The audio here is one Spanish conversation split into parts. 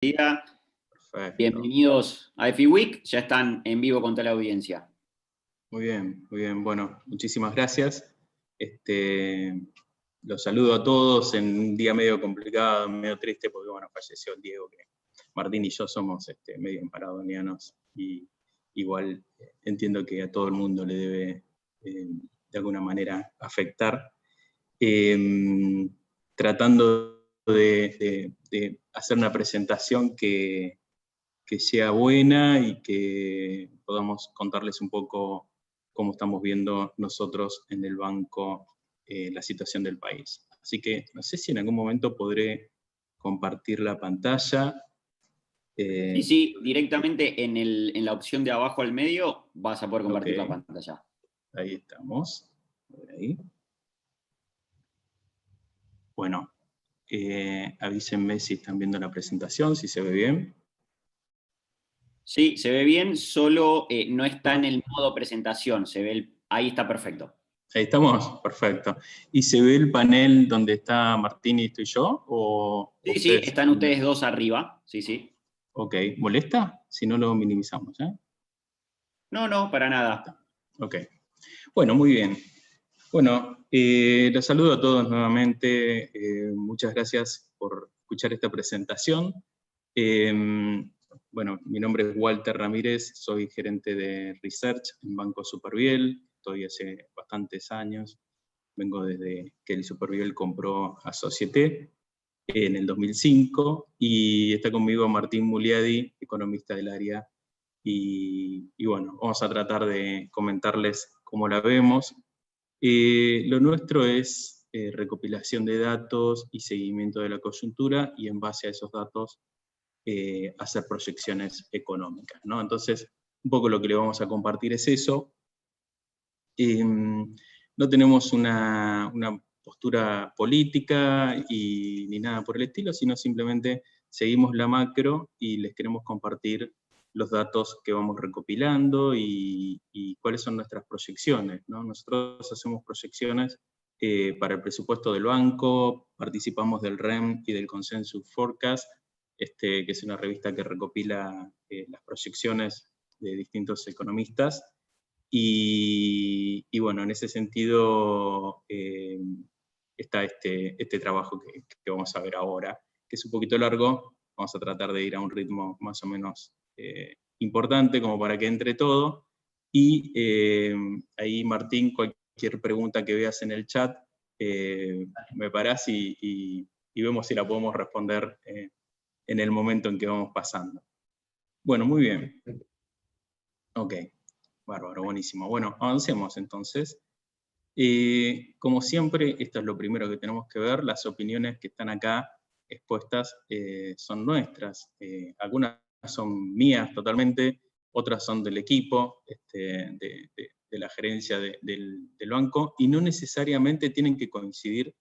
Día. Perfecto. Bienvenidos a EFI Week, ya están en vivo con toda la audiencia. Muy bien, muy bien. Bueno, muchísimas gracias. Los saludo a todos en un día medio complicado, medio triste, porque bueno, falleció el Diego, que Martín y yo somos medio maradonianos, y igual entiendo que a todo el mundo le debe de alguna manera afectar. Tratando de hacer una presentación que sea buena y que podamos contarles un poco cómo estamos viendo nosotros en el banco la situación del país. Así que no sé si en algún momento podré compartir la pantalla. Sí, directamente en la opción de abajo al medio vas a poder compartir la Ok, pantalla. ahí estamos. Ahí. Bueno, avísenme si están viendo la presentación, si se ve bien. Sí, se ve bien, solo no está en el modo presentación, ahí está perfecto. Ahí estamos, perfecto. ¿Y se ve el panel donde está Martín y estoy yo? ¿O Sí, ustedes? están ustedes dos arriba, sí. Ok, ¿molesta? Si no lo minimizamos, ¿eh? No, para nada. Ok. Bueno, muy bien. Bueno, los saludo a todos nuevamente. Muchas gracias por escuchar esta presentación. Bueno, mi nombre es Walter Ramírez, soy gerente de Research en Banco Superviel. Estoy hace bastantes años. Vengo desde que el Superviel compró a Société en el 2005, y está conmigo Martín Muliadi, economista del área, y bueno, vamos a tratar de comentarles cómo la vemos. Lo nuestro es recopilación de datos y seguimiento de la coyuntura, y en base a esos datos hacer proyecciones económicas, ¿no? Entonces, un poco lo que le vamos a compartir es eso. No tenemos una postura política ni nada por el estilo, sino simplemente seguimos la macro y les queremos compartir los datos que vamos recopilando y cuáles son nuestras proyecciones, ¿no? Nosotros hacemos proyecciones para el presupuesto del banco, participamos del REM y del Consensus Forecast, que es una revista que recopila las proyecciones de distintos economistas. Y bueno, en ese sentido está este trabajo que vamos a ver ahora, que es un poquito largo. Vamos a tratar de ir a un ritmo más o menos importante, como para que entre todo. Y ahí, Martín, cualquier pregunta que veas en el chat, me parás y vemos si la podemos responder en el momento en que vamos pasando. Bueno, muy bien. Ok. Bárbaro, buenísimo. Bueno, avancemos entonces. Como siempre, esto es lo primero que tenemos que ver. Las opiniones que están acá expuestas son nuestras. Algunas son mías totalmente, otras son del equipo, de la gerencia del banco, y no necesariamente tienen que coincidir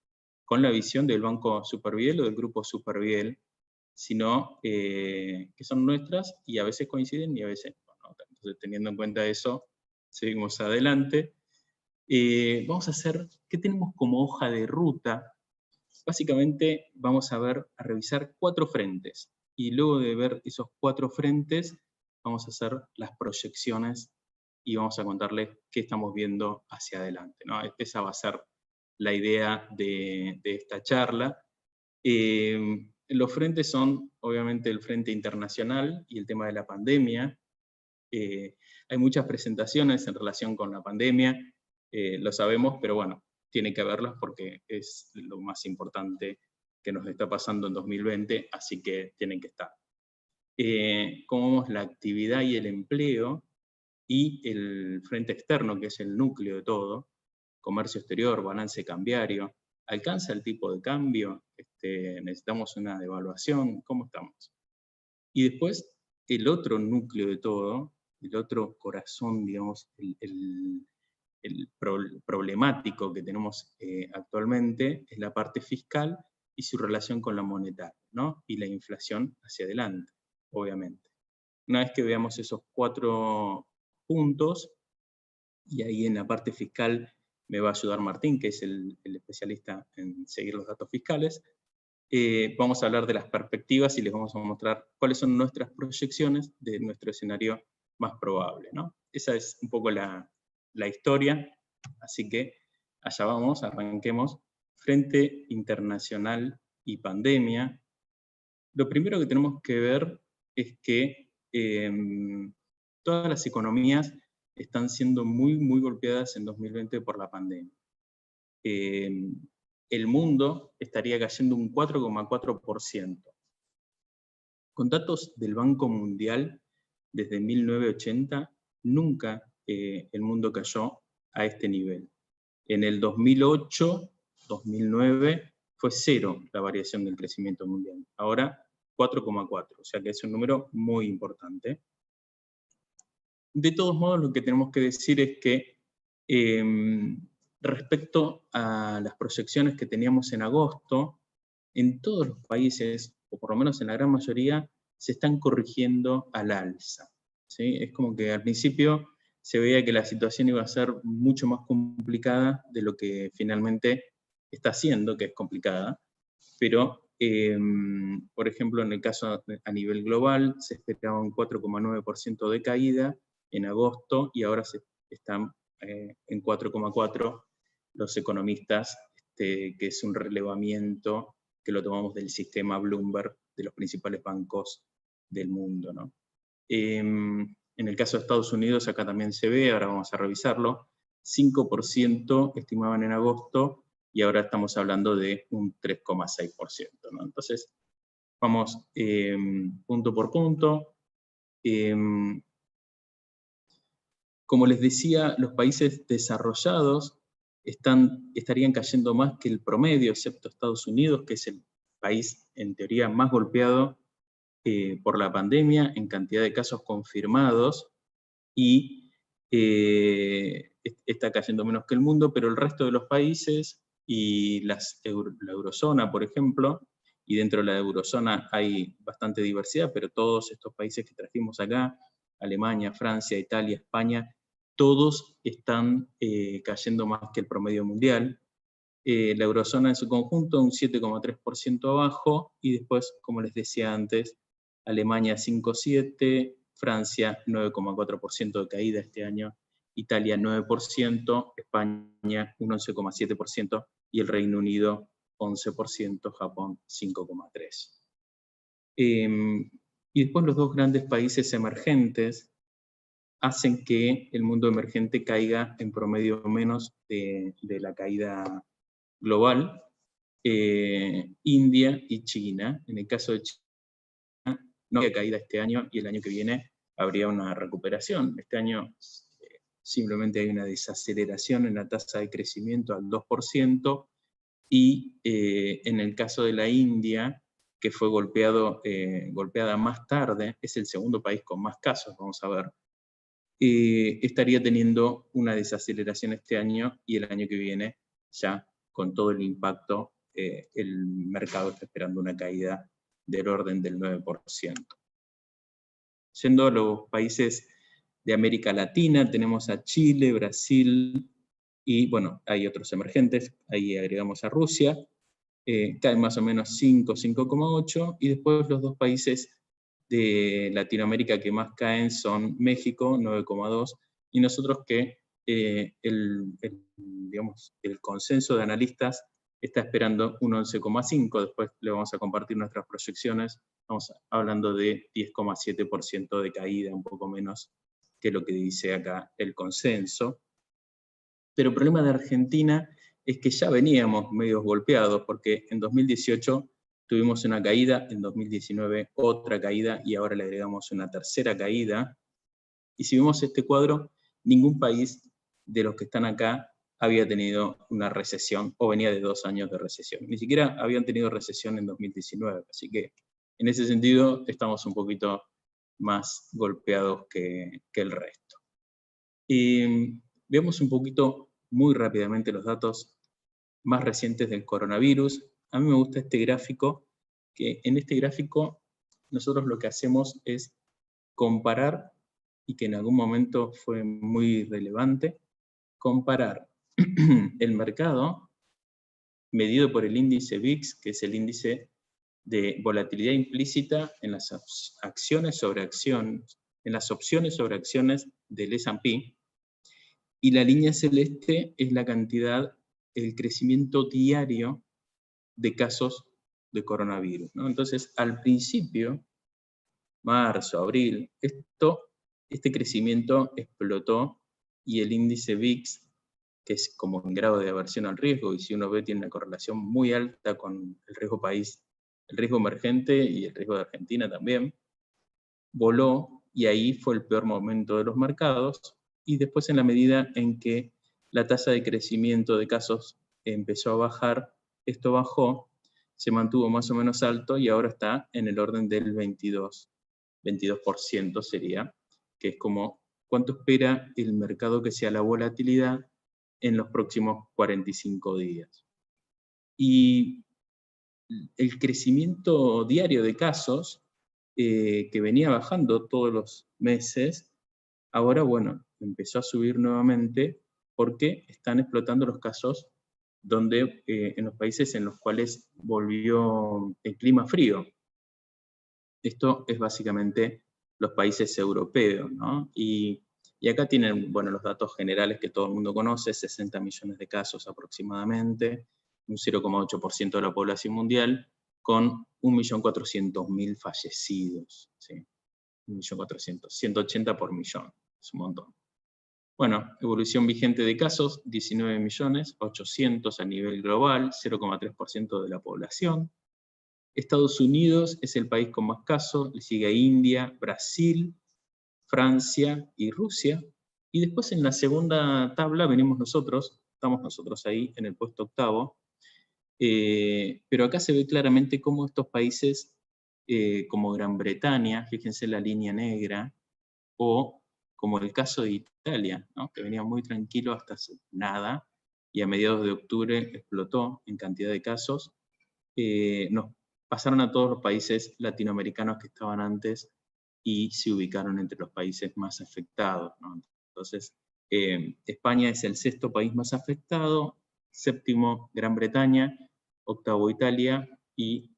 con la visión del Banco Superviel o del Grupo Superviel, sino que son nuestras y a veces coinciden y a veces no. Entonces, teniendo en cuenta eso, seguimos adelante. Vamos a hacer, ¿qué tenemos como hoja de ruta? Básicamente vamos a revisar 4 frentes, y luego de ver esos 4 frentes, vamos a hacer las proyecciones y vamos a contarles qué estamos viendo hacia adelante, ¿no? Esa va a ser la idea de esta charla. Los frentes son, obviamente, el frente internacional y el tema de la pandemia. Hay muchas presentaciones en relación con la pandemia, lo sabemos, pero bueno, tiene que verlas porque es lo más importante que nos está pasando en 2020, así que tienen que estar. Como vemos la actividad y el empleo, y el frente externo, que es el núcleo de todo, comercio exterior, balance cambiario, ¿alcanza el tipo de cambio? ¿Necesitamos una devaluación? ¿Cómo estamos? Y después, el otro núcleo de todo, el otro corazón, digamos, el problemático que tenemos actualmente, es la parte fiscal y su relación con la monetaria, ¿no? Y la inflación hacia adelante, obviamente. Una vez que veamos esos 4 puntos, y ahí en la parte fiscal me va a ayudar Martín, que es el especialista en seguir los datos fiscales, vamos a hablar de las perspectivas y les vamos a mostrar cuáles son nuestras proyecciones de nuestro escenario más probable, ¿no? Esa es un poco la historia, así que allá vamos, arranquemos. Frente internacional y pandemia. Lo primero que tenemos que ver es que todas las economías están siendo muy, muy golpeadas en 2020 por la pandemia. El mundo estaría cayendo un 4,4%. Con datos del Banco Mundial, desde 1980, nunca el mundo cayó a este nivel. En el 2008, 2009, fue 0 la variación del crecimiento mundial. Ahora, 4,4, o sea que es un número muy importante. De todos modos, lo que tenemos que decir es que respecto a las proyecciones que teníamos en agosto, en todos los países, o por lo menos en la gran mayoría, se están corrigiendo al alza, ¿sí? Es como que al principio se veía que la situación iba a ser mucho más complicada de lo que finalmente está siendo, que es complicada, pero, por ejemplo, en el caso a nivel global, se esperaba un 4,9% de caída en agosto, y ahora están en 4,4% los economistas, que es un relevamiento que lo tomamos del sistema Bloomberg de los principales bancos del mundo, ¿no? En el caso de Estados Unidos, acá también se ve, ahora vamos a revisarlo, 5% estimaban en agosto, y ahora estamos hablando de un 3,6%, ¿no? Entonces, vamos punto por punto. Como les decía, los países desarrollados estarían cayendo más que el promedio, excepto Estados Unidos, que es el país en teoría más golpeado por la pandemia en cantidad de casos confirmados, y está cayendo menos que el mundo, pero el resto de los países y la eurozona, por ejemplo, y dentro de la eurozona hay bastante diversidad, pero todos estos países que trajimos acá, Alemania, Francia, Italia, España, todos están cayendo más que el promedio mundial. La eurozona en su conjunto un 7,3% abajo, y después, como les decía antes, Alemania 5,7%, Francia 9,4% de caída este año, Italia 9%, España un 11,7%, y el Reino Unido 11%, Japón 5,3%. Y después los dos grandes países emergentes hacen que el mundo emergente caiga en promedio menos de la caída global, India y China. En el caso de China, no había caída este año, y el año que viene habría una recuperación. Este año simplemente hay una desaceleración en la tasa de crecimiento al 2%, y en el caso de la India, que fue golpeada más tarde, es el segundo país con más casos, vamos a ver, estaría teniendo una desaceleración este año, y el año que viene ya con todo el impacto, el mercado está esperando una caída del orden del 9%. Yendo a los países de América Latina, tenemos a Chile, Brasil, y bueno, hay otros emergentes, ahí agregamos a Rusia, caen más o menos 5,8%, y después los dos países de Latinoamérica que más caen son México, 9,2%, y nosotros que digamos, el consenso de analistas está esperando un 11,5%, después le vamos a compartir nuestras proyecciones, estamos hablando de 10,7% de caída, un poco menos que lo que dice acá el consenso. Pero el problema de Argentina es que ya veníamos medio golpeados, porque en 2018 tuvimos una caída, en 2019 otra caída, y ahora le agregamos una tercera caída. Y si vemos este cuadro, ningún país de los que están acá había tenido una recesión, o venía de 2 años de recesión. Ni siquiera habían tenido recesión en 2019, así que en ese sentido estamos un poquito más golpeados que el resto. Veamos un poquito, muy rápidamente, los datos más recientes del coronavirus. A mí me gusta este gráfico, que en este gráfico nosotros lo que hacemos es comparar, y que en algún momento fue muy relevante, comparar el mercado medido por el índice VIX, que es el índice de volatilidad implícita en las acciones sobre acciones, en las opciones sobre acciones del S&P, y la línea celeste es la cantidad, el crecimiento diario de casos de coronavirus, ¿no? Entonces, al principio, marzo, abril, este crecimiento explotó y el índice VIX, que es como un grado de aversión al riesgo, y si uno ve tiene una correlación muy alta con el riesgo país, el riesgo emergente y el riesgo de Argentina también, voló, y ahí fue el peor momento de los mercados, y después en la medida en que la tasa de crecimiento de casos empezó a bajar, esto bajó, se mantuvo más o menos alto y ahora está en el orden del 22% sería, que es como cuánto espera el mercado que sea la volatilidad en los próximos 45 días. Y el crecimiento diario de casos, que venía bajando todos los meses, ahora, bueno, empezó a subir nuevamente porque están explotando los casos donde, en los países en los cuales volvió el clima frío. Esto es básicamente los países europeos, ¿no? Y acá tienen, bueno, los datos generales que todo el mundo conoce, 60 millones de casos aproximadamente, un 0,8% de la población mundial, con 1.400.000 fallecidos, ¿sí? 1.400.000, 180 por millón, es un montón. Bueno, evolución vigente de casos, 19.800.000 a nivel global, 0,3% de la población. Estados Unidos es el país con más casos, le sigue a India, Brasil, Francia y Rusia. Y después en la segunda tabla venimos nosotros, estamos nosotros ahí en el puesto octavo, pero acá se ve claramente cómo estos países, como Gran Bretaña, fíjense la línea negra, o como el caso de Italia, ¿no? Que venía muy tranquilo hasta hace nada, y a mediados de octubre explotó en cantidad de casos, nos pasaron a todos los países latinoamericanos que estaban antes y se ubicaron entre los países más afectados, ¿no? Entonces, España es el sexto país más afectado, séptimo Gran Bretaña, octavo Italia, y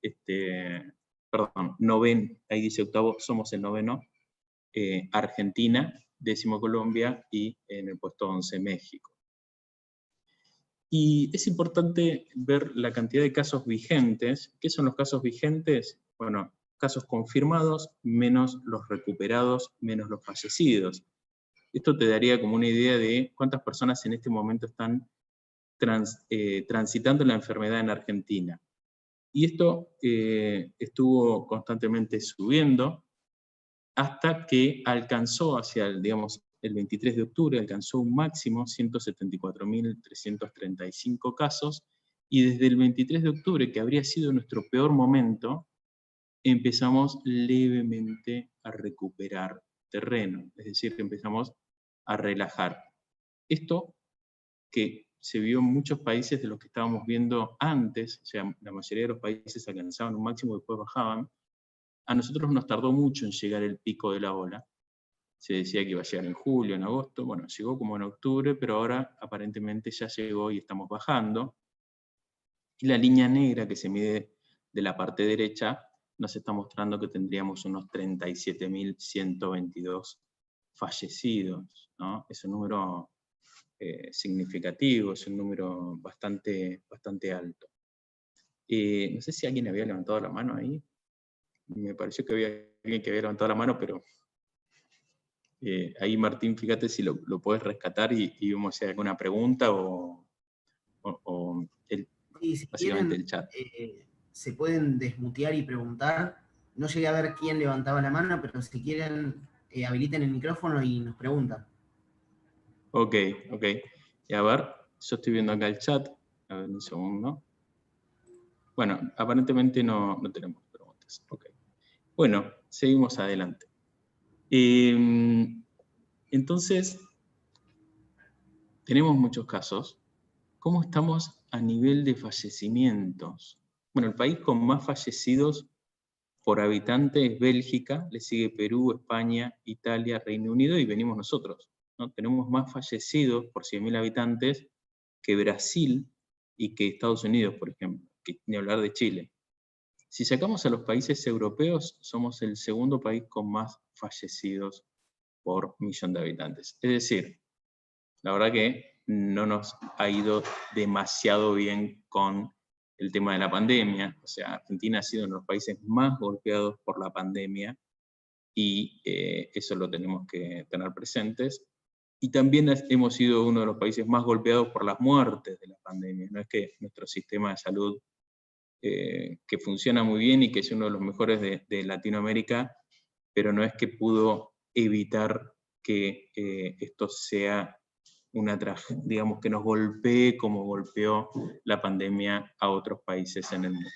noveno, ahí dice octavo, somos el noveno, Argentina, décimo Colombia, y en el puesto 11 México. Y es importante ver la cantidad de casos vigentes. ¿Qué son los casos vigentes? Bueno, casos confirmados menos los recuperados menos los fallecidos. Esto te daría como una idea de cuántas personas en este momento están transitando la enfermedad en Argentina. Y esto estuvo constantemente subiendo hasta que alcanzó hacia digamos, el 23 de octubre, alcanzó un máximo, 174.335 casos, y desde el 23 de octubre, que habría sido nuestro peor momento, empezamos levemente a recuperar terreno, es decir, que empezamos a relajar. Esto que se vio en muchos países de los que estábamos viendo antes, o sea, la mayoría de los países alcanzaban un máximo y después bajaban, a nosotros nos tardó mucho en llegar el pico de la ola. Se decía que iba a llegar en julio, en agosto, bueno, llegó como en octubre, pero ahora aparentemente ya llegó y estamos bajando. Y la línea negra que se mide de la parte derecha nos está mostrando que tendríamos unos 37.122 fallecidos, ¿no? Es un número significativo, es un número bastante alto. No sé si alguien había levantado la mano ahí. Me pareció que había alguien que había levantado la mano, pero ahí Martín, fíjate si lo podés rescatar y vemos si hay alguna pregunta o sí, si básicamente quieren, el chat. se pueden desmutear y preguntar. No llegué a ver quién levantaba la mano, pero si quieren, habiliten el micrófono y nos preguntan. Ok. Y a ver, yo estoy viendo acá el chat. A ver, un segundo. Bueno, aparentemente no tenemos preguntas. Ok. Bueno, seguimos adelante. Entonces, tenemos muchos casos. ¿Cómo estamos a nivel de fallecimientos? Bueno, el país con más fallecidos por habitante es Bélgica, le sigue Perú, España, Italia, Reino Unido y venimos nosotros, ¿no? Tenemos más fallecidos por 100.000 habitantes que Brasil y que Estados Unidos, por ejemplo, ni hablar de Chile. Si sacamos a los países europeos, somos el segundo país con más fallecidos por millón de habitantes. Es decir, la verdad que no nos ha ido demasiado bien con el tema de la pandemia. O sea, Argentina ha sido uno de los países más golpeados por la pandemia y eso lo tenemos que tener presentes. Y también hemos sido uno de los países más golpeados por las muertes de la pandemia. No es que nuestro sistema de salud, que funciona muy bien y que es uno de los mejores de Latinoamérica, pero no es que pudo evitar que esto sea una tragedia, digamos, que nos golpee como golpeó la pandemia a otros países en el mundo.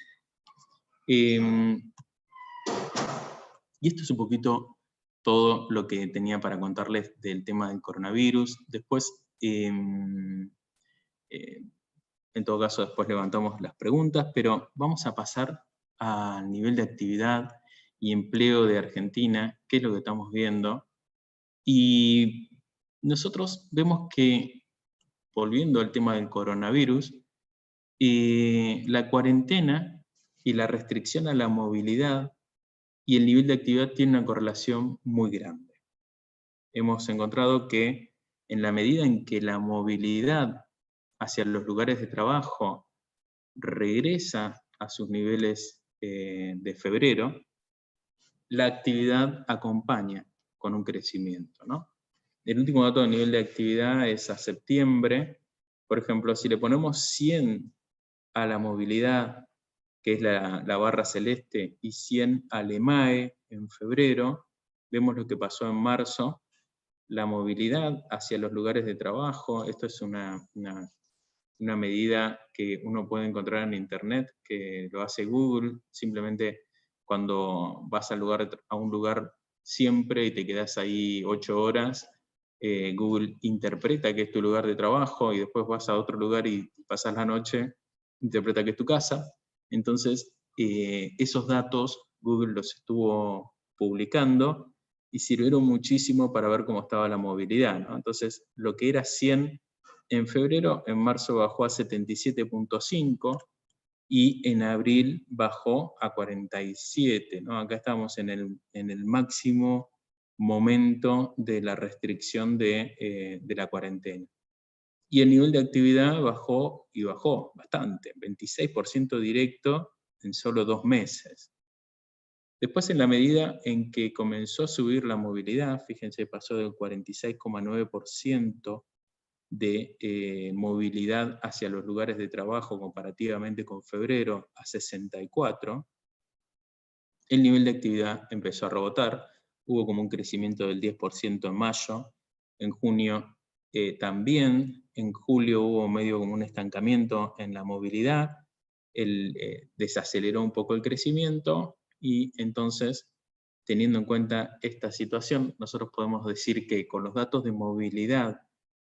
Y esto es un poquito todo lo que tenía para contarles del tema del coronavirus. Después, en todo caso, después levantamos las preguntas, pero vamos a pasar al nivel de actividad y empleo de Argentina, que es lo que estamos viendo. Y nosotros vemos que, volviendo al tema del coronavirus, la cuarentena y la restricción a la movilidad y el nivel de actividad tienen una correlación muy grande. Hemos encontrado que en la medida en que la movilidad hacia los lugares de trabajo regresa a sus niveles de febrero, la actividad acompaña con un crecimiento, ¿no? El último dato de nivel de actividad es a septiembre. Por ejemplo, si le ponemos 100 a la movilidad, que es la barra celeste, y 100 al EMAE en febrero, vemos lo que pasó en marzo. La movilidad hacia los lugares de trabajo, esto es una medida que uno puede encontrar en internet, que lo hace Google, simplemente cuando vas a un lugar siempre y te quedas ahí 8 horas, Google interpreta que es tu lugar de trabajo y después vas a otro lugar y pasas la noche, interpreta que es tu casa. Entonces, esos datos Google los estuvo publicando y sirvieron muchísimo para ver cómo estaba la movilidad, ¿no? Entonces, lo que era 100 en febrero, en marzo bajó a 77.5 y en abril bajó a 47, ¿no? Acá estamos en el máximo momento de la restricción de la cuarentena. Y el nivel de actividad bajó, y bajó bastante, 26% directo en solo 2 meses. Después, en la medida en que comenzó a subir la movilidad, fíjense, pasó del 46,9% de movilidad hacia los lugares de trabajo comparativamente con febrero a 64%, el nivel de actividad empezó a rebotar, hubo como un crecimiento del 10% en mayo, en junio también, en julio hubo medio como un estancamiento en la movilidad, desaceleró un poco el crecimiento y entonces, teniendo en cuenta esta situación, nosotros podemos decir que con los datos de movilidad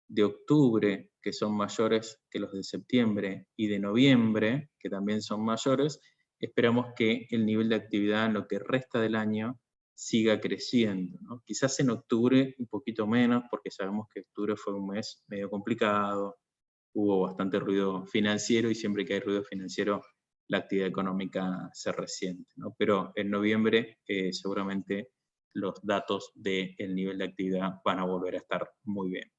de octubre, que son mayores que los de septiembre, y de noviembre, que también son mayores, esperamos que el nivel de actividad en lo que resta del año siga creciendo, ¿no? Quizás en octubre un poquito menos, porque sabemos que octubre fue un mes medio complicado, hubo bastante ruido financiero, y siempre que hay ruido financiero, la actividad económica se resiente, ¿no? Pero en noviembre seguramente los datos del nivel de actividad van a volver a estar muy bien.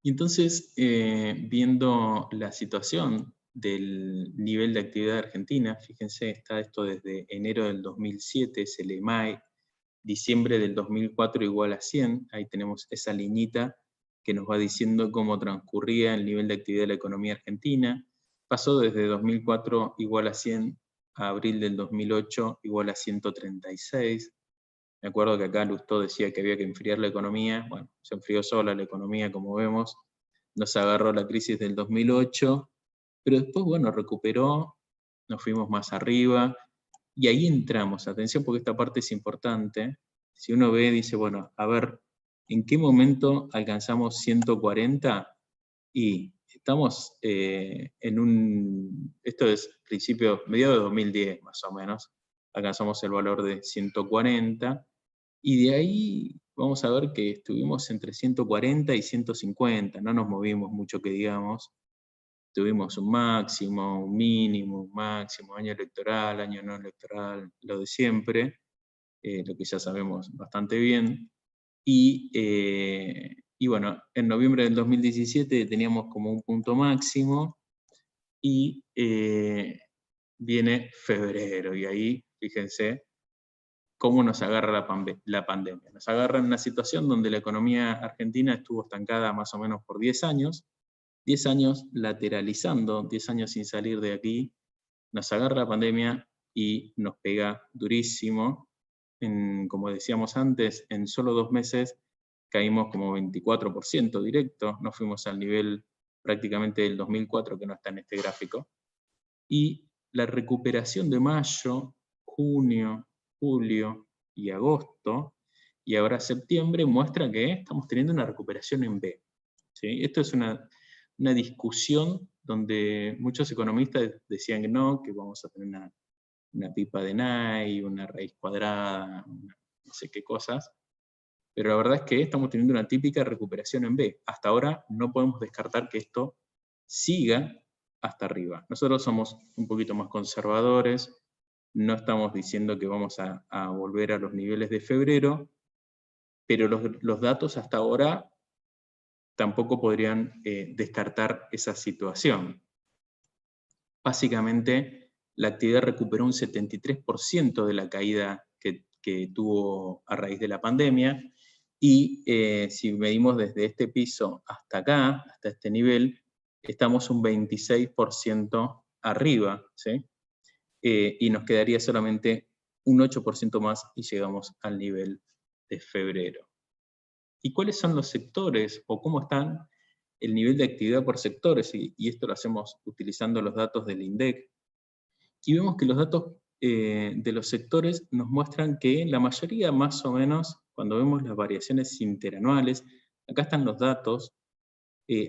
Y entonces, viendo la situación del nivel de actividad de Argentina, fíjense, está esto desde enero del 2007, es el EMAE, diciembre del 2004 igual a 100, ahí tenemos esa liñita que nos va diciendo cómo transcurría el nivel de actividad de la economía argentina. Pasó desde 2004 igual a 100 a abril del 2008 igual a 136. Me acuerdo que acá Lustó decía que había que enfriar la economía. Bueno, se enfrió sola la economía, como vemos. Nos agarró la crisis del 2008, pero después, bueno, recuperó, nos fuimos más arriba, y ahí entramos. Atención, porque esta parte es importante. Si uno ve, dice, bueno, a ver, ¿en qué momento alcanzamos 140? Y estamos en un... Esto es mediados de 2010, más o menos. Alcanzamos el valor de 140, y de ahí vamos a ver que estuvimos entre 140 y 150, no nos movimos mucho que digamos, tuvimos un máximo, un mínimo, un máximo, año electoral, año no electoral, lo de siempre, lo que ya sabemos bastante bien. Y bueno, en noviembre del 2017 teníamos como un punto máximo, y viene febrero, y ahí, fíjense, cómo nos agarra la pandemia. Nos agarra en una situación donde la economía argentina estuvo estancada más o menos por 10 años, 10 años lateralizando, 10 años sin salir de aquí, nos agarra la pandemia y nos pega durísimo. Como decíamos antes, en solo 2 meses caímos como 24% directo, nos fuimos al nivel prácticamente del 2004, que no está en este gráfico, y la recuperación de mayo, junio, julio y agosto, y ahora septiembre, muestra que estamos teniendo una recuperación en V. ¿Sí? Esto es una discusión donde muchos economistas decían que no, que vamos a tener una pipa de Nye, una raíz cuadrada, no sé qué cosas, pero la verdad es que estamos teniendo una típica recuperación en V. Hasta ahora no podemos descartar que esto siga hasta arriba. Nosotros somos un poquito más conservadores, no estamos diciendo que vamos a volver a los niveles de febrero, pero los datos hasta ahora tampoco podrían descartar esa situación. Básicamente, la actividad recuperó un 73% de la caída que tuvo a raíz de la pandemia, y si medimos desde este piso hasta acá, hasta este nivel, estamos un 26% arriba, ¿sí? Y nos quedaría solamente un 8% más y llegamos al nivel de febrero. ¿Y cuáles son los sectores o cómo están el nivel de actividad por sectores? Y esto lo hacemos utilizando los datos del INDEC. Y vemos que los datos de los sectores nos muestran que la mayoría, más o menos, cuando vemos las variaciones interanuales, acá están los datos.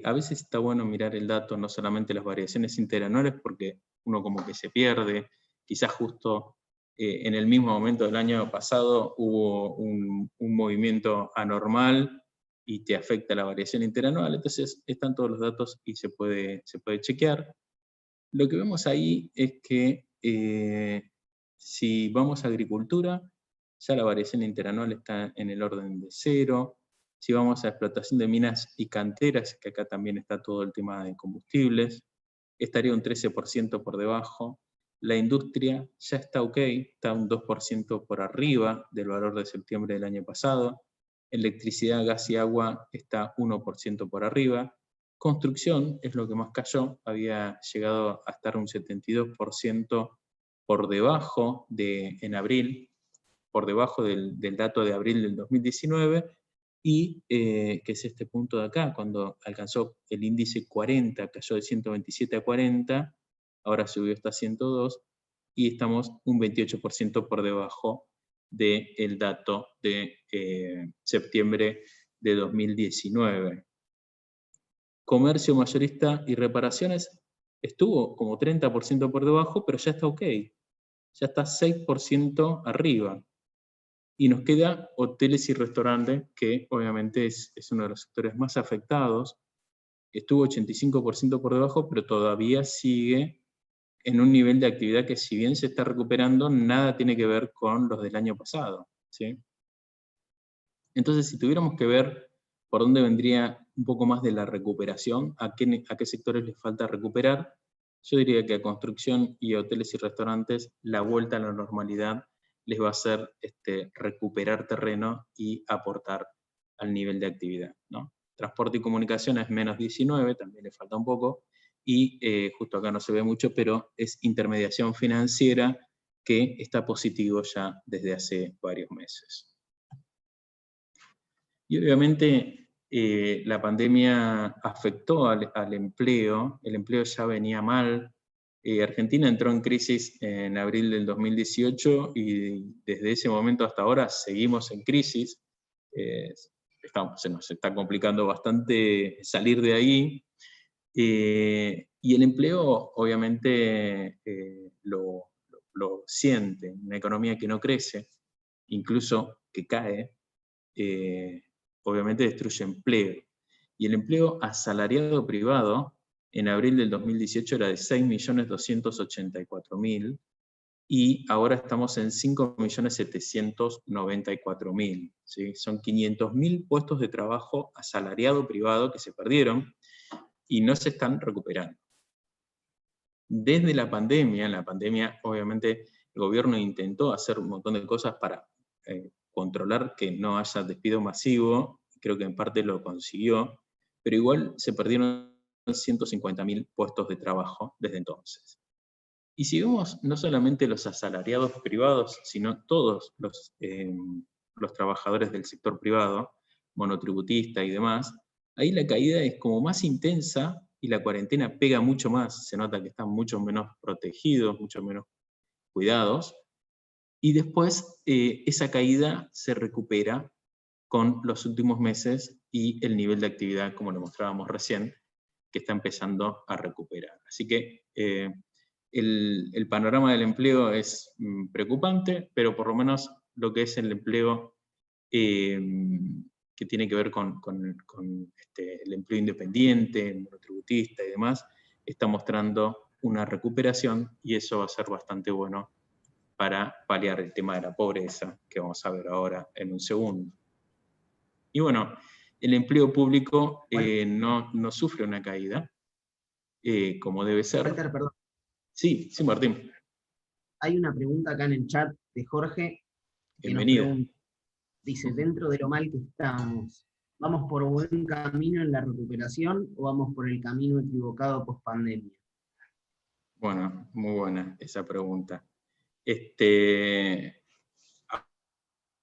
A veces está bueno mirar el dato, no solamente las variaciones interanuales, porque uno como que se pierde. Quizás justo en el mismo momento del año pasado hubo un movimiento anormal y te afecta la variación interanual. Entonces están todos los datos y se puede chequear. Lo que vemos ahí es que si vamos a agricultura, ya la variación interanual está en el orden de 0. Si vamos a explotación de minas y canteras, que acá también está todo el tema de combustibles, estaría un 13% por debajo. La industria ya está ok, está un 2% por arriba del valor de septiembre del año pasado. Electricidad, gas y agua está 1% por arriba. Construcción es lo que más cayó, había llegado a estar un 72% por debajo en abril, por debajo del dato de abril del 2019, y que es este punto de acá, cuando alcanzó el índice 40, cayó de 127 a 40, ahora subió hasta 102, y estamos un 28% por debajo del dato de septiembre de 2019. Comercio mayorista y reparaciones estuvo como 30% por debajo, pero ya está ok, ya está 6% arriba. Y nos queda hoteles y restaurantes, que obviamente es uno de los sectores más afectados. Estuvo 85% por debajo, pero todavía sigue en un nivel de actividad que, si bien se está recuperando, nada tiene que ver con los del año pasado, ¿sí? Entonces, si tuviéramos que ver por dónde vendría un poco más de la recuperación, a qué sectores les falta recuperar, yo diría que a construcción y a hoteles y restaurantes la vuelta a la normalidad les va a hacer recuperar terreno y aportar al nivel de actividad, ¿no? Transporte y comunicación es menos 19, también le falta un poco, y justo acá no se ve mucho, pero es intermediación financiera, que está positivo ya desde hace varios meses. Y obviamente la pandemia afectó al empleo, el empleo ya venía mal. Argentina entró en crisis en abril del 2018 y desde ese momento hasta ahora seguimos en crisis. Se nos está complicando bastante salir de ahí. Y el empleo obviamente lo siente, una economía que no crece, incluso que cae, obviamente destruye empleo. Y el empleo asalariado privado en abril del 2018 era de 6.284.000, y ahora estamos en 5.794.000. ¿Sí? Son 500.000 puestos de trabajo asalariado privado que se perdieron y no se están recuperando. Desde la pandemia obviamente el gobierno intentó hacer un montón de cosas para controlar que no haya despido masivo, creo que en parte lo consiguió, pero igual se perdieron 150.000 puestos de trabajo desde entonces. Y si vemos no solamente los asalariados privados, sino todos los trabajadores del sector privado, monotributista y demás, ahí la caída es como más intensa y la cuarentena pega mucho más, se nota que están mucho menos protegidos, mucho menos cuidados, y después esa caída se recupera con los últimos meses y el nivel de actividad, como lo mostrábamos recién, que está empezando a recuperar. Así que el panorama del empleo es preocupante, pero por lo menos lo que es el empleo que tiene que ver con el empleo independiente, monotributista y demás, está mostrando una recuperación, y eso va a ser bastante bueno para paliar el tema de la pobreza, que vamos a ver ahora en un segundo. Y bueno, el empleo público no sufre una caída, como debe ser. Walter, perdón. Sí, Martín. Hay una pregunta acá en el chat de Jorge. Que bienvenida. Nos pregunta, dice, dentro de lo mal que estamos, ¿vamos por buen camino en la recuperación o vamos por el camino equivocado post pandemia? Bueno, muy buena esa pregunta.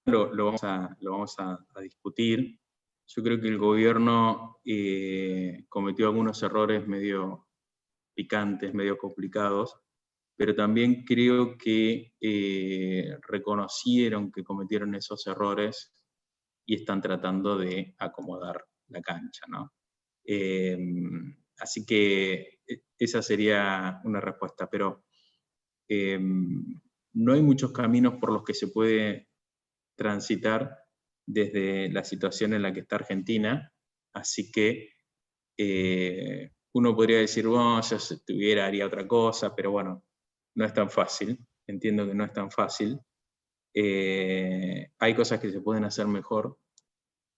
Lo vamos a discutir. Yo creo que el gobierno cometió algunos errores medio picantes, medio complicados, pero también creo que reconocieron que cometieron esos errores y están tratando de acomodar la cancha, ¿no? Así que esa sería una respuesta, pero no hay muchos caminos por los que se puede transitar desde la situación en la que está Argentina, así que uno podría decir, bueno, yo si estuviera haría otra cosa, pero bueno, no es tan fácil, entiendo que no es tan fácil. Hay cosas que se pueden hacer mejor,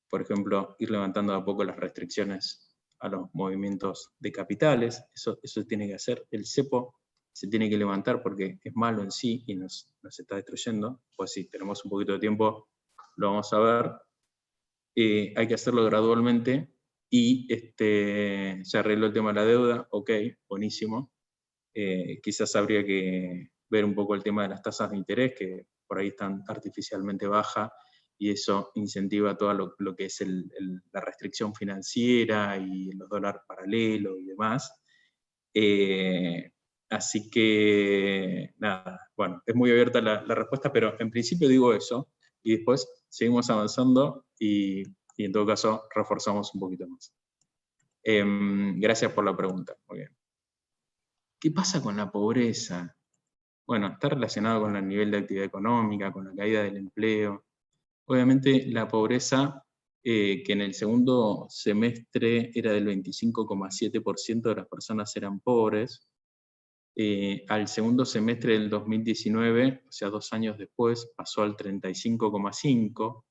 por ejemplo, ir levantando a poco las restricciones a los movimientos de capitales, eso se tiene que hacer. El cepo se tiene que levantar porque es malo en sí y nos está destruyendo, pues si tenemos un poquito de tiempo lo vamos a ver. Hay que hacerlo gradualmente, y se arregló el tema de la deuda, ok, buenísimo. Quizás habría que ver un poco el tema de las tasas de interés, que por ahí están artificialmente bajas, y eso incentiva todo lo que es la restricción financiera y los dólares paralelos y demás. Así que, nada, bueno, es muy abierta la respuesta, pero en principio digo eso, y después seguimos avanzando y en todo caso reforzamos un poquito más. Gracias por la pregunta. Muy bien. ¿Qué pasa con la pobreza? Bueno, está relacionado con el nivel de actividad económica, con la caída del empleo. Obviamente la pobreza, que en el segundo semestre era del 25,7% de las personas eran pobres, al segundo semestre del 2019, o sea 2 años después, pasó al 35,5%,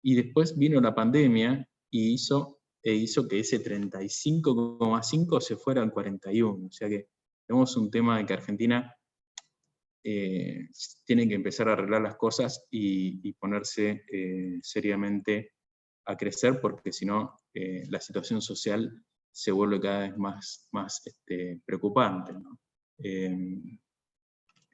y después vino la pandemia y hizo que ese 35,5% se fuera al 41%, o sea que tenemos un tema de que Argentina tiene que empezar a arreglar las cosas y ponerse seriamente a crecer, porque si no la situación social se vuelve cada vez más preocupante, ¿no?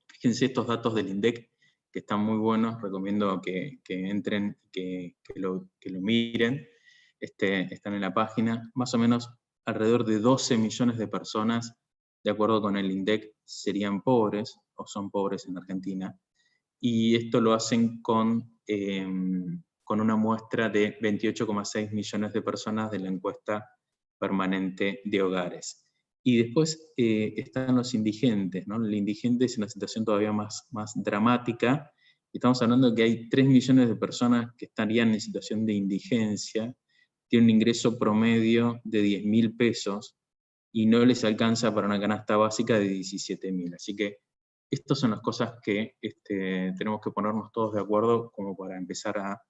Fíjense estos datos del INDEC, que están muy buenos, recomiendo que entren, que lo miren, están en la página. Más o menos alrededor de 12 millones de personas, de acuerdo con el INDEC, serían pobres, o son pobres en Argentina, y esto lo hacen con una muestra de 28,6 millones de personas de la encuesta permanente de hogares. Y después están los indigentes, ¿no? El indigente es una situación todavía más dramática. Estamos hablando de que hay 3 millones de personas que estarían en situación de indigencia, tienen un ingreso promedio de 10.000 pesos, y no les alcanza para una canasta básica de 17.000. Así que estas son las cosas que tenemos que ponernos todos de acuerdo como para empezar a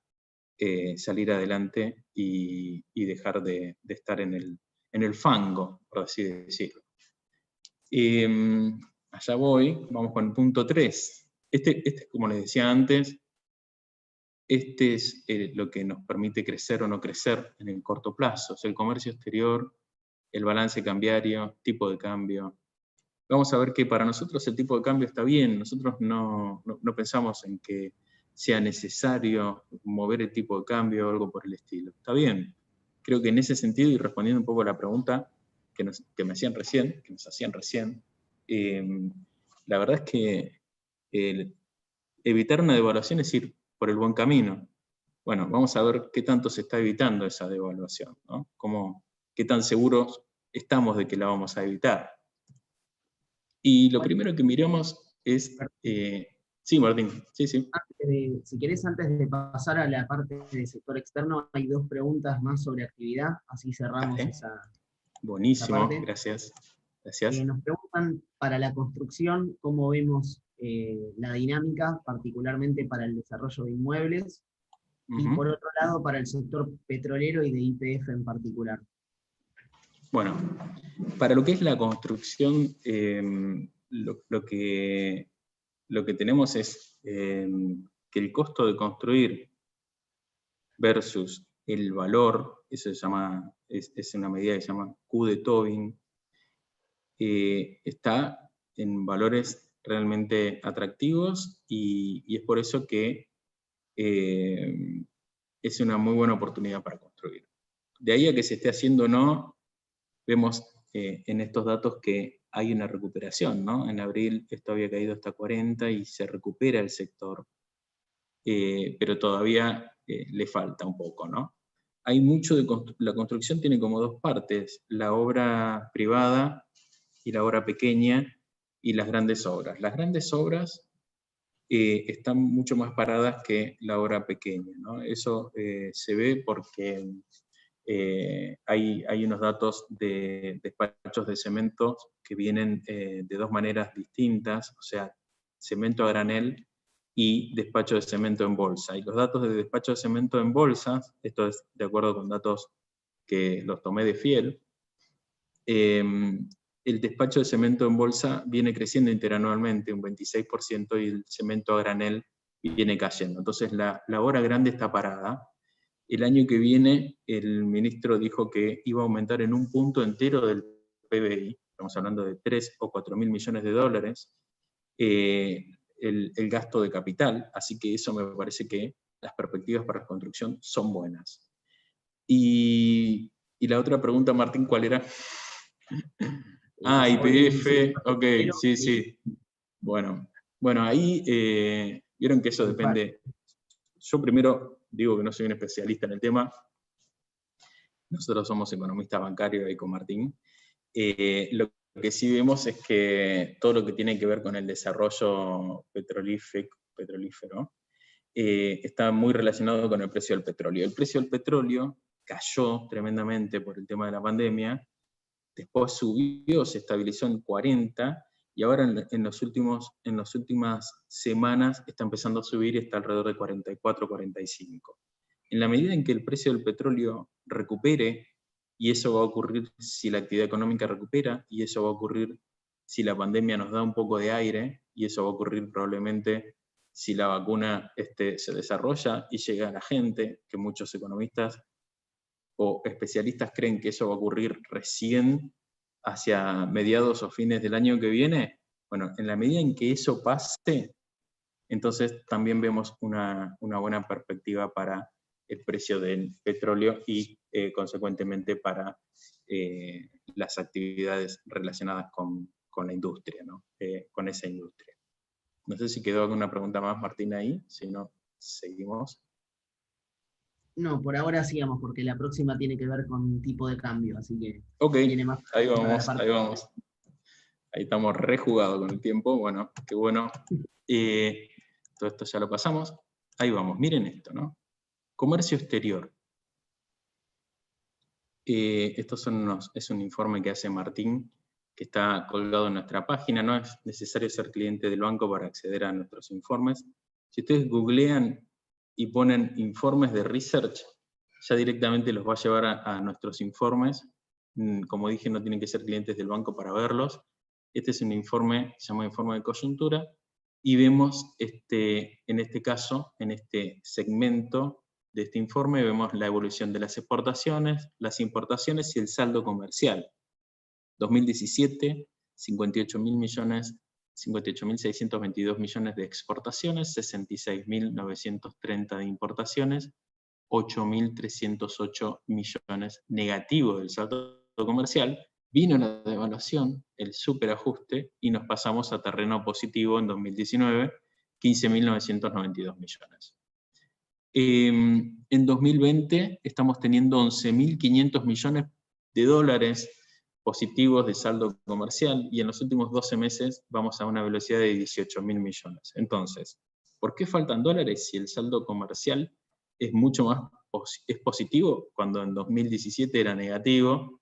salir adelante y dejar de estar en el fango, por así decirlo. Allá voy, vamos con el punto 3. Este, como les decía antes, este es lo que nos permite crecer o no crecer en el corto plazo. Es el comercio exterior, el balance cambiario, tipo de cambio. Vamos a ver que para nosotros el tipo de cambio está bien. Nosotros no pensamos en que sea necesario mover el tipo de cambio o algo por el estilo. Está bien. Creo que en ese sentido, y respondiendo un poco a la pregunta que nos hacían recién, la verdad es que evitar una devaluación es ir por el buen camino. Bueno, vamos a ver qué tanto se está evitando esa devaluación, ¿no? ¿Qué tan seguros estamos de que la vamos a evitar? Y lo primero que miramos es... sí, Martín, sí. Si querés, antes de pasar a la parte del sector externo, hay 2 preguntas más sobre actividad, así cerramos Vale. esa Buenísimo, parte. gracias. Nos preguntan para la construcción, cómo vemos la dinámica, particularmente para el desarrollo de inmuebles, y por otro lado para el sector petrolero y de YPF en particular. Bueno, para lo que es la construcción, lo que tenemos es que el costo de construir versus el valor, eso se llama, es una medida que se llama Q de Tobin, está en valores realmente atractivos y es por eso que es una muy buena oportunidad para construir. De ahí a que se esté haciendo o no, vemos en estos datos que hay una recuperación, ¿no? En abril esto había caído hasta 40 y se recupera el sector, pero todavía le falta un poco, ¿no? Hay mucho de la construcción tiene como 2 partes, la obra privada y la obra pequeña y las grandes obras. Las grandes obras están mucho más paradas que la obra pequeña, ¿no? Eso se ve porque hay unos datos de despachos de cemento que vienen de 2 maneras distintas, o sea, cemento a granel y despacho de cemento en bolsa. Y los datos de despacho de cemento en bolsa, esto es de acuerdo con datos que los tomé de Fiel, el despacho de cemento en bolsa viene creciendo interanualmente un 26% y el cemento a granel viene cayendo. Entonces la obra grande está parada. El año que viene el ministro dijo que iba a aumentar en un punto entero del PBI, estamos hablando de 3 o 4 mil millones de dólares, el gasto de capital, así que eso me parece que las perspectivas para la construcción son buenas. Y la otra pregunta, Martín, ¿cuál era? YPF, ok, sí. Bueno, ahí vieron que eso depende. Yo primero digo que no soy un especialista en el tema. Nosotros somos economistas bancarios ahí con Martín. Lo que sí vemos es que todo lo que tiene que ver con el desarrollo petrolífero está muy relacionado con el precio del petróleo. El precio del petróleo cayó tremendamente por el tema de la pandemia, después subió, se estabilizó en 40, y ahora en las últimas semanas está empezando a subir y está alrededor de 44, 45. En la medida en que el precio del petróleo recupere, y eso va a ocurrir si la actividad económica recupera, y eso va a ocurrir si la pandemia nos da un poco de aire, y eso va a ocurrir probablemente si la vacuna se desarrolla y llega a la gente, que muchos economistas o especialistas creen que eso va a ocurrir recién hacia mediados o fines del año que viene. Bueno, en la medida en que eso pase, entonces también vemos una buena perspectiva para el precio del petróleo y consecuentemente para las actividades relacionadas con la industria, ¿no? Con esa industria. No sé si quedó alguna pregunta más, Martín, ahí, si no, seguimos. No, por ahora sigamos, porque la próxima tiene que ver con tipo de cambio, así que ok, viene más. Ahí vamos. Ahí estamos rejugados con el tiempo, bueno, qué bueno. Todo esto ya lo pasamos. Ahí vamos, miren esto, ¿no? Comercio exterior. Es un informe que hace Martín, que está colgado en nuestra página. No es necesario ser cliente del banco para acceder a nuestros informes. Si ustedes googlean y ponen informes de research, ya directamente los va a llevar a nuestros informes. Como dije, no tienen que ser clientes del banco para verlos. Este es un informe, se llama informe de coyuntura, y vemos, en este caso, en este segmento de este informe, vemos la evolución de las exportaciones, las importaciones y el saldo comercial. 2017, 58.622 millones de exportaciones, 66.930 de importaciones, 8.308 millones negativos del saldo comercial. Vino la devaluación, el superajuste, y nos pasamos a terreno positivo en 2019, 15.992 millones. En 2020 estamos teniendo 11.500 millones de dólares positivos de saldo comercial, y en los últimos 12 meses vamos a una velocidad de 18.000 millones. Entonces, ¿por qué faltan dólares si el saldo comercial es mucho más positivo cuando en 2017 era negativo?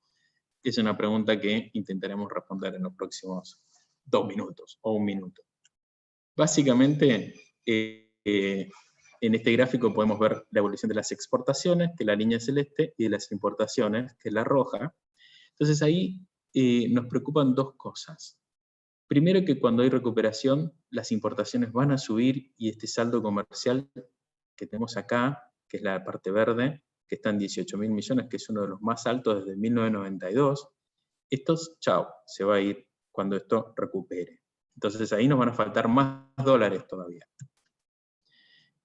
Es una pregunta que intentaremos responder en los próximos 2 minutos o 1 minuto. Básicamente, en este gráfico podemos ver la evolución de las exportaciones, que es la línea celeste, y de las importaciones, que es la roja. Entonces ahí nos preocupan dos cosas. Primero, que cuando hay recuperación, las importaciones van a subir, y este saldo comercial que tenemos acá, que es la parte verde, que está en 18.000 millones, que es uno de los más altos desde 1992, chao, se va a ir cuando esto recupere. Entonces ahí nos van a faltar más dólares todavía.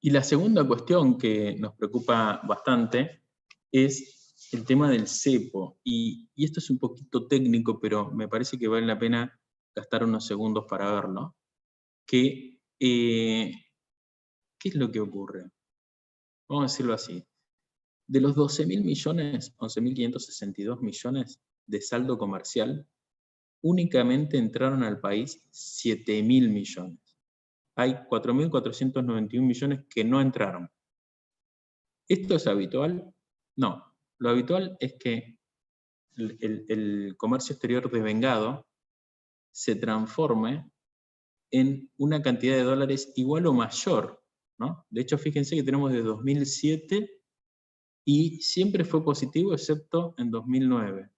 Y la segunda cuestión que nos preocupa bastante es el tema del cepo. Y esto es un poquito técnico, pero me parece que vale la pena gastar unos segundos para verlo. ¿Qué es lo que ocurre? Vamos a decirlo así. De los 12.000 millones, 11.562 millones de saldo comercial, únicamente entraron al país 7.000 millones. Hay 4.491 millones que no entraron. ¿Esto es habitual? No. Lo habitual es que el comercio exterior devengado se transforme en una cantidad de dólares igual o mayor, ¿no? De hecho, fíjense que tenemos de 2007 y siempre fue positivo excepto en 2009.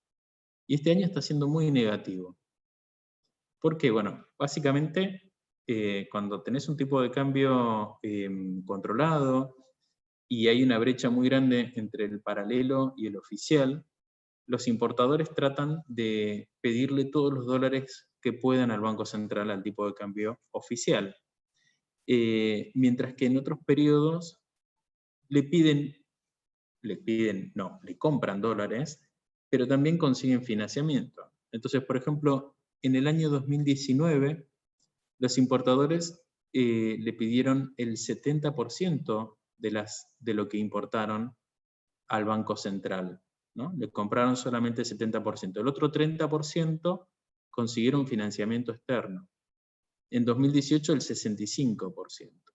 Y este año está siendo muy negativo. ¿Por qué? Bueno, básicamente cuando tenés un tipo de cambio controlado y hay una brecha muy grande entre el paralelo y el oficial, los importadores tratan de pedirle todos los dólares que puedan al Banco Central al tipo de cambio oficial. Mientras que en otros periodos le compran dólares, pero también consiguen financiamiento. Entonces, por ejemplo, en el año 2019, los importadores le pidieron el 70% de lo que importaron al Banco Central, ¿no? Le compraron solamente el 70%. El otro 30% consiguieron financiamiento externo. En 2018 el 65%.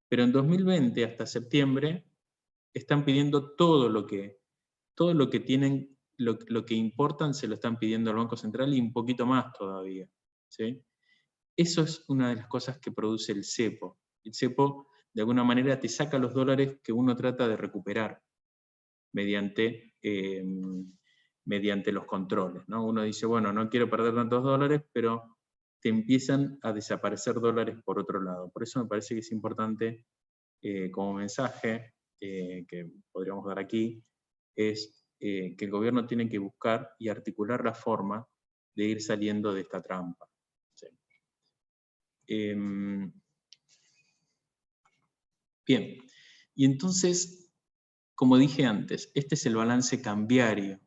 Pero en 2020 hasta septiembre están pidiendo todo lo que tienen, lo que importan se lo están pidiendo al Banco Central, y un poquito más todavía, ¿sí? Eso es una de las cosas que produce el cepo. El cepo, de alguna manera, te saca los dólares que uno trata de recuperar mediante los controles, ¿no? Uno dice, bueno, no quiero perder tantos dólares, pero te empiezan a desaparecer dólares por otro lado. Por eso me parece que es importante, como mensaje que podríamos dar aquí, es que el gobierno tiene que buscar y articular la forma de ir saliendo de esta trampa. ¿Sí? Bien, y entonces, como dije antes, este es el balance cambiario.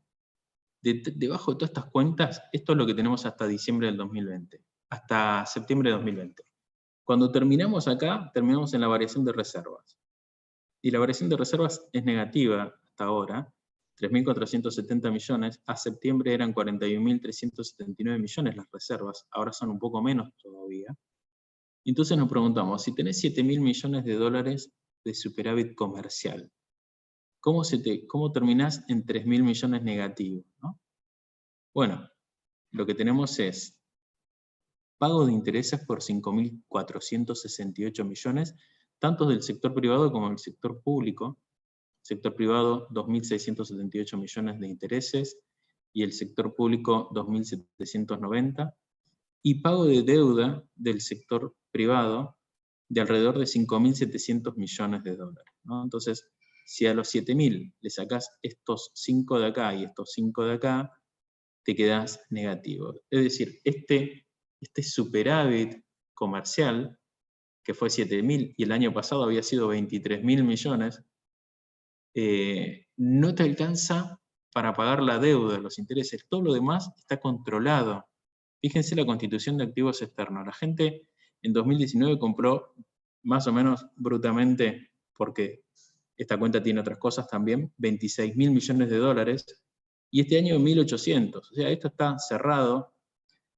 Debajo de todas estas cuentas, esto es lo que tenemos hasta diciembre del 2020, hasta septiembre de 2020. Cuando terminamos acá, terminamos en la variación de reservas. Y la variación de reservas es negativa hasta ahora, 3.470 millones, a septiembre eran 41.379 millones las reservas, ahora son un poco menos todavía. Entonces nos preguntamos, si tenés 7.000 millones de dólares de superávit comercial, ¿cómo terminás en 3.000 millones negativos, ¿no? Bueno, lo que tenemos es pago de intereses por 5.468 millones, tanto del sector privado como del sector público. Sector privado, 2.678 millones de intereses, y el sector público, 2.790. Y pago de deuda del sector privado de alrededor de 5.700 millones de dólares, ¿no? Entonces, si a los 7.000 le sacás estos 5 de acá y estos 5 de acá, te quedás negativo. Es decir, este superávit comercial, que fue 7.000 y el año pasado había sido 23.000 millones, no te alcanza para pagar la deuda, los intereses. Todo lo demás está controlado. Fíjense la constitución de activos externos. La gente en 2019 compró más o menos brutamente, porque esta cuenta tiene otras cosas también, 26.000 millones de dólares, y este año 1.800. O sea, esto está cerrado,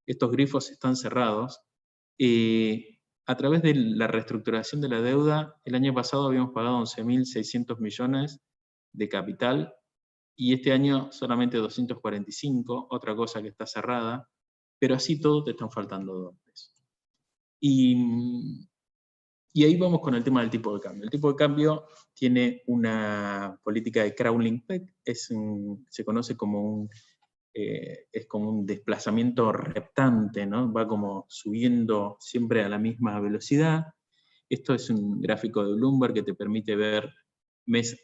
estos grifos están cerrados. A través de la reestructuración de la deuda, el año pasado habíamos pagado 11.600 millones de capital, y este año solamente 245, otra cosa que está cerrada, pero así todo te están faltando dólares. Y ahí vamos con el tema del tipo de cambio. El tipo de cambio tiene una política de crawling peg, se conoce como es como un desplazamiento reptante, ¿no? Va como subiendo siempre a la misma velocidad. Esto es un gráfico de Bloomberg que te permite ver mes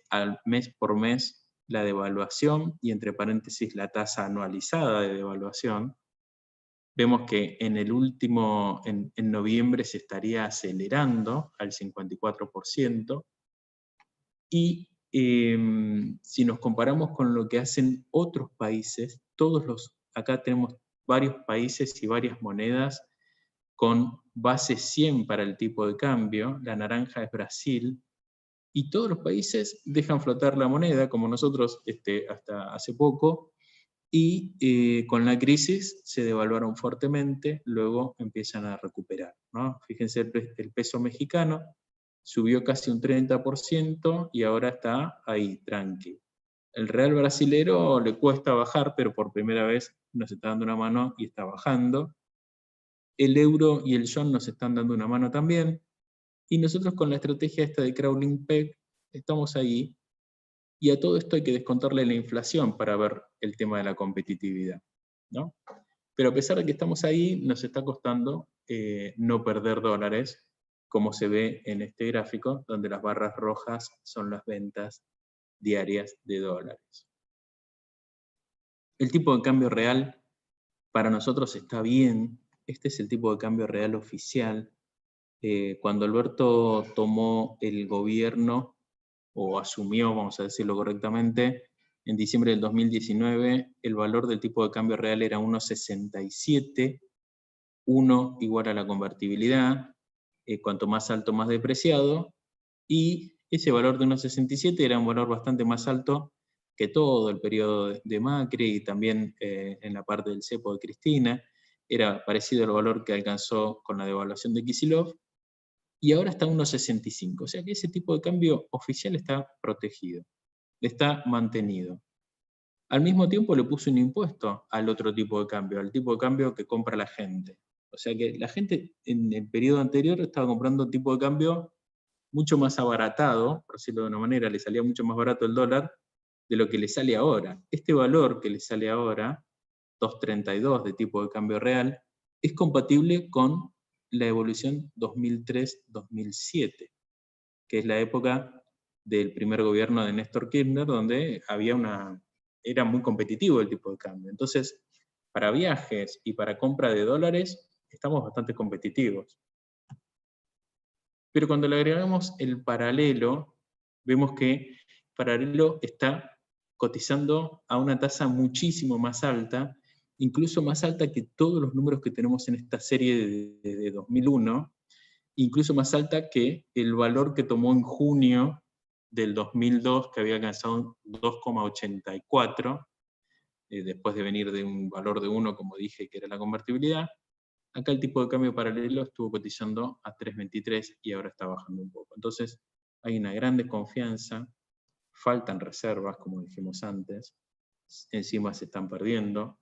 por mes la devaluación, y entre paréntesis la tasa anualizada de devaluación. Vemos que en noviembre se estaría acelerando al 54%, y si nos comparamos con lo que hacen otros países, acá tenemos varios países y varias monedas con base 100 para el tipo de cambio, la naranja es Brasil, y todos los países dejan flotar la moneda, como nosotros hasta hace poco, y con la crisis se devaluaron fuertemente, luego empiezan a recuperar, ¿no? Fíjense, el peso mexicano subió casi un 30% y ahora está ahí, tranqui. El real brasilero le cuesta bajar, pero por primera vez nos está dando una mano y está bajando. El euro y el yen nos están dando una mano también, y nosotros con la estrategia esta de crawling peg estamos ahí, y a todo esto hay que descontarle la inflación para ver el tema de la competitividad, ¿no? Pero a pesar de que estamos ahí, nos está costando no perder dólares, como se ve en este gráfico, donde las barras rojas son las ventas diarias de dólares. El tipo de cambio real para nosotros está bien. Este es el tipo de cambio real oficial. Cuando Alberto tomó el gobierno, o asumió, vamos a decirlo correctamente, en diciembre del 2019, el valor del tipo de cambio real era 1,67, 1 igual a la convertibilidad, cuanto más alto, más depreciado, y ese valor de 1,67 era un valor bastante más alto que todo el periodo de Macri, y también en la parte del cepo de Cristina, era parecido al valor que alcanzó con la devaluación de Kicillof, y ahora está 1,65, o sea que ese tipo de cambio oficial está protegido, está mantenido. Al mismo tiempo le puso un impuesto al otro tipo de cambio, al tipo de cambio que compra la gente. O sea que la gente en el periodo anterior estaba comprando un tipo de cambio mucho más abaratado, por decirlo de una manera, le salía mucho más barato el dólar de lo que le sale ahora. Este valor que le sale ahora, 2,32 de tipo de cambio real, es compatible con la evolución 2003-2007, que es la época del primer gobierno de Néstor Kirchner, donde era muy competitivo el tipo de cambio. Entonces, para viajes y para compra de dólares, estamos bastante competitivos. Pero cuando le agregamos el paralelo, vemos que paralelo está cotizando a una tasa muchísimo más alta, incluso más alta que todos los números que tenemos en esta serie de 2001, incluso más alta que el valor que tomó en junio del 2002, que había alcanzado 2,84, después de venir de un valor de 1, como dije, que era la convertibilidad. Acá el tipo de cambio paralelo estuvo cotizando a 3,23 y ahora está bajando un poco. Entonces hay una gran desconfianza faltan reservas, como dijimos antes, encima se están perdiendo.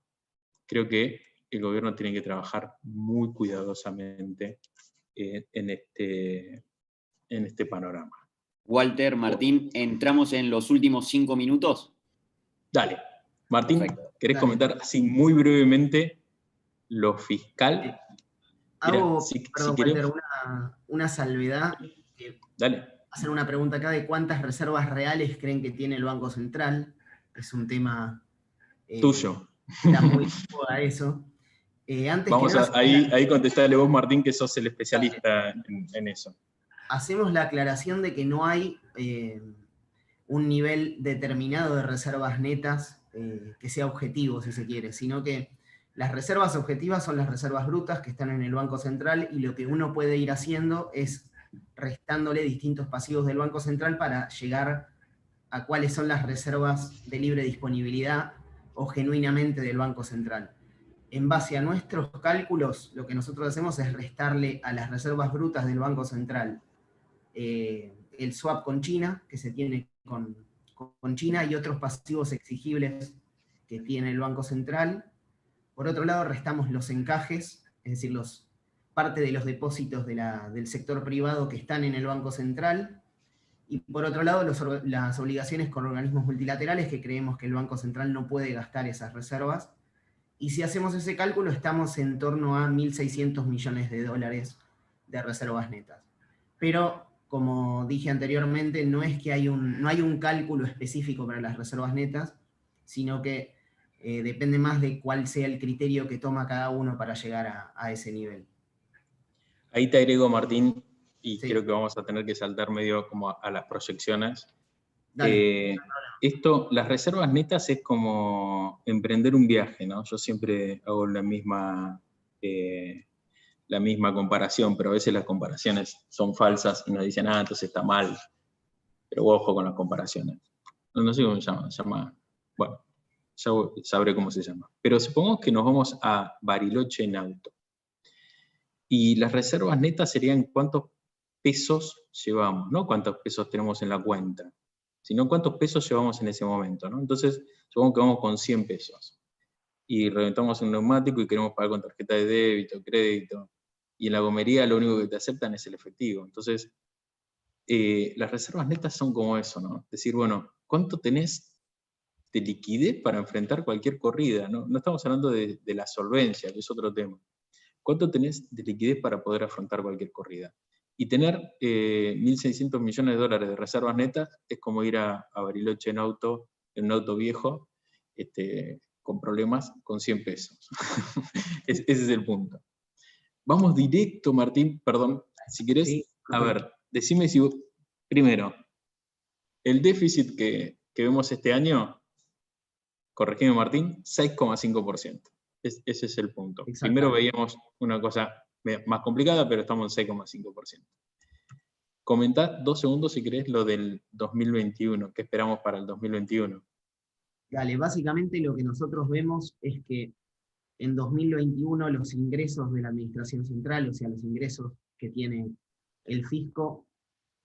Creo que el gobierno tiene que trabajar muy cuidadosamente en este panorama. Walter, Martín, entramos en los últimos 5 minutos. Dale. Martín, Perfecto. ¿querés Dale. comentar así muy brevemente lo fiscal? Hago, Mirá, si perdón, querés, Walter, una salvedad. dale. Hacer una pregunta acá de cuántas reservas reales creen que tiene el Banco Central. Es un tema Tuyo. que está muy a eso. Antes Vamos que nada, ahí contestarle vos, Martín, que sos el especialista en eso. hacemos la aclaración de que no hay un nivel determinado de reservas netas que sea objetivo, si se quiere, sino que las reservas objetivas son las reservas brutas que están en el Banco Central, y lo que uno puede ir haciendo es restándole distintos pasivos del Banco Central para llegar a cuáles son las reservas de libre disponibilidad o genuinamente del Banco Central. En base a nuestros cálculos, lo que nosotros hacemos es restarle a las reservas brutas del Banco Central el swap con China, que se tiene con China, y otros pasivos exigibles que tiene el Banco Central. Por otro lado, restamos los encajes, es decir, parte de los depósitos del sector privado que están en el Banco Central. Y por otro lado, las obligaciones con organismos multilaterales, que creemos que el Banco Central no puede gastar esas reservas. Y si hacemos ese cálculo, estamos en torno a 1.600 millones de dólares de reservas netas. Pero, como dije anteriormente, no es que no hay un cálculo específico para las reservas netas, sino que depende más de cuál sea el criterio que toma cada uno para llegar a ese nivel. Ahí te agrego, Martín, y Sí. creo que vamos a tener que saltar medio como a las proyecciones. Dale. Las reservas netas es como emprender un viaje, ¿no? Yo siempre hago la misma comparación, pero a veces las comparaciones son falsas y nos dicen, entonces está mal. Pero ojo con las comparaciones. No sé cómo se llama, bueno, ya sabré cómo se llama. Pero supongamos que nos vamos a Bariloche en auto. Y las reservas netas serían cuántos pesos llevamos, no cuántos pesos tenemos en la cuenta, sino cuántos pesos llevamos en ese momento, ¿no? Entonces, supongamos que vamos con 100 pesos y reventamos un neumático y queremos pagar con tarjeta de débito, crédito, y en la gomería lo único que te aceptan es el efectivo. Entonces, las reservas netas son como eso, ¿no? Es decir, bueno, ¿cuánto tenés de liquidez para enfrentar cualquier corrida? No estamos hablando de la solvencia, que es otro tema. ¿Cuánto tenés de liquidez para poder afrontar cualquier corrida? Y tener 1.600 millones de dólares de reservas netas es como ir a Bariloche en un auto viejo, con problemas, con 100 pesos. Ese es el punto. Vamos directo, Martín, perdón, si querés, Sí. a ver, decime si vos, primero, el déficit que vemos este año, corregime, Martín, 6,5%. Ese es el punto. Primero veíamos una cosa más complicada, pero estamos en 6,5%. Comentá 2 segundos si querés lo del 2021, ¿qué esperamos para el 2021? Dale, básicamente lo que nosotros vemos es que en 2021 los ingresos de la administración central, o sea, los ingresos que tiene el fisco,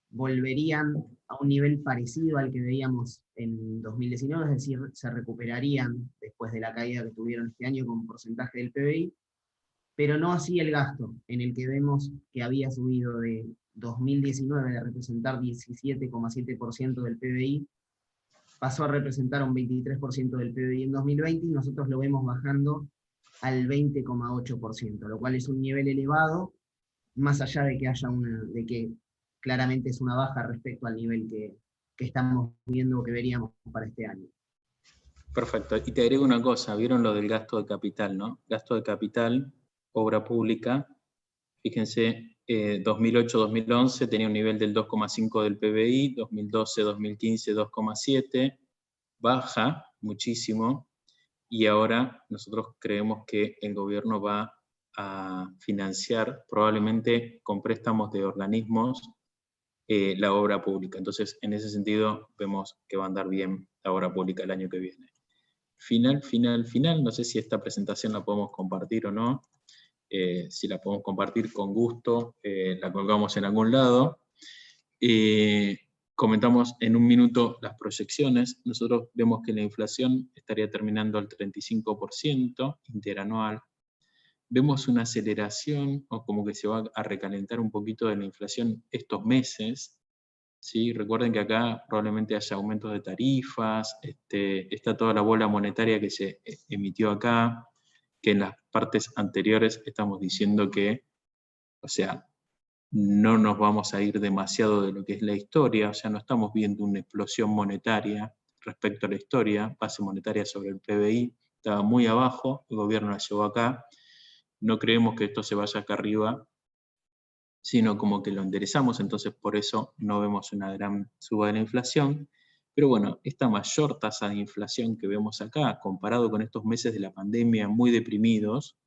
volverían a un nivel parecido al que veíamos en 2019, es decir, se recuperarían después de la caída que tuvieron este año como porcentaje del PBI, pero no así el gasto, en el que vemos que había subido de 2019 de representar 17,7% del PBI, pasó a representar un 23% del PBI en 2020, y nosotros lo vemos bajando al 20,8%, lo cual es un nivel elevado, más allá de que haya de que claramente es una baja respecto al nivel que estamos viendo o que veríamos para este año. Perfecto. Y te agrego una cosa, vieron lo del gasto de capital, ¿no? Gasto de capital, obra pública, fíjense, 2008-2011 tenía un nivel del 2,5 del PBI, 2012-2015 2,7, baja muchísimo, y ahora nosotros creemos que el gobierno va a financiar probablemente con préstamos de organismos la obra pública. Entonces, en ese sentido, vemos que va a andar bien la obra pública el año que viene. Final, no sé si esta presentación la podemos compartir o no. Si la podemos compartir con gusto, la colgamos en algún lado. Comentamos en un minuto las proyecciones. Nosotros vemos que la inflación estaría terminando al 35% interanual. Vemos una aceleración, o como que se va a recalentar un poquito de la inflación estos meses. ¿Sí? Recuerden que acá probablemente haya aumentos de tarifas, está toda la bola monetaria que se emitió acá, que en las partes anteriores estamos diciendo que, o sea, no nos vamos a ir demasiado de lo que es la historia, o sea, no estamos viendo una explosión monetaria respecto a la historia, base monetaria sobre el PBI, estaba muy abajo, el gobierno la llevó acá, no creemos que esto se vaya acá arriba, sino como que lo enderezamos, entonces por eso no vemos una gran suba de la inflación. Pero bueno, esta mayor tasa de inflación que vemos acá, comparado con estos meses de la pandemia muy deprimidos,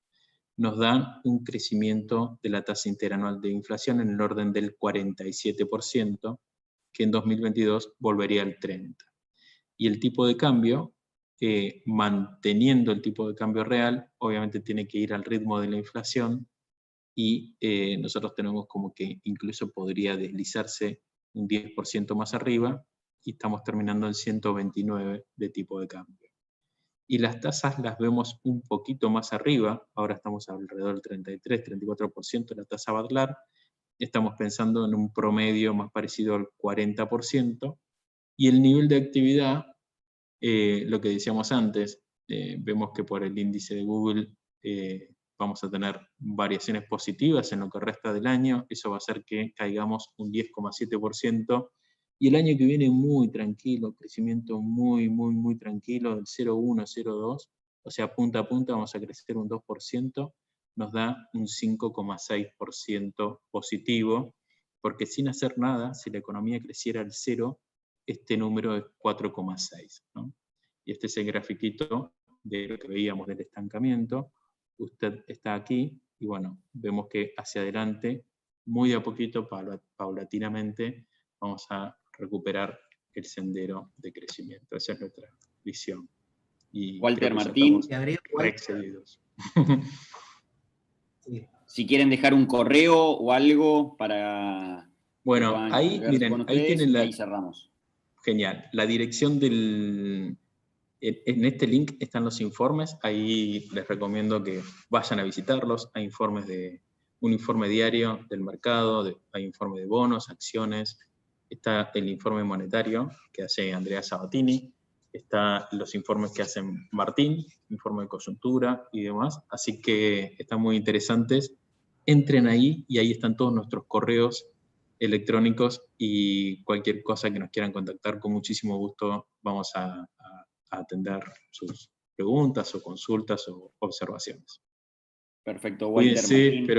nos dan un crecimiento de la tasa interanual de inflación en el orden del 47%, que en 2022 volvería al 30%. Y el tipo de cambio, manteniendo el tipo de cambio real, obviamente tiene que ir al ritmo de la inflación, y nosotros tenemos como que incluso podría deslizarse un 10% más arriba, y estamos terminando en 129 de tipo de cambio. Y las tasas las vemos un poquito más arriba, ahora estamos alrededor del 33-34% de la tasa Badlar, estamos pensando en un promedio más parecido al 40%, y el nivel de actividad, lo que decíamos antes, vemos que por el índice de Google vamos a tener variaciones positivas en lo que resta del año, eso va a hacer que caigamos un 10,7%, y el año que viene muy tranquilo, crecimiento muy tranquilo, del 0,1, 0,2, o sea, punta a punta vamos a crecer un 2%, nos da un 5,6% positivo, porque sin hacer nada, si la economía creciera al 0, este número es 4,6, ¿no? Y este es el grafiquito de lo que veíamos del estancamiento. Usted está aquí, y bueno, vemos que hacia adelante, muy a poquito, paulatinamente, vamos a recuperar el sendero de crecimiento. Esa es nuestra visión. Y Walter, creo que Martín, ya estamos reexcedidos. Sí. Si quieren dejar un correo o algo para bueno, que puedan ahí, comunicarse miren, con ahí ustedes, tienen y ahí cerramos. Genial. La dirección del... En este link están los informes, ahí les recomiendo que vayan a visitarlos. Hay informes un informe diario del mercado, hay informe de bonos, acciones, está el informe monetario que hace Andrea Sabatini, están los informes que hace Martín, informe de coyuntura y demás, así que están muy interesantes. Entren ahí y ahí están todos nuestros correos electrónicos, y cualquier cosa que nos quieran contactar, con muchísimo gusto vamos a atender sus preguntas o consultas o observaciones. Perfecto, Walter, Cuídense, Martín. pero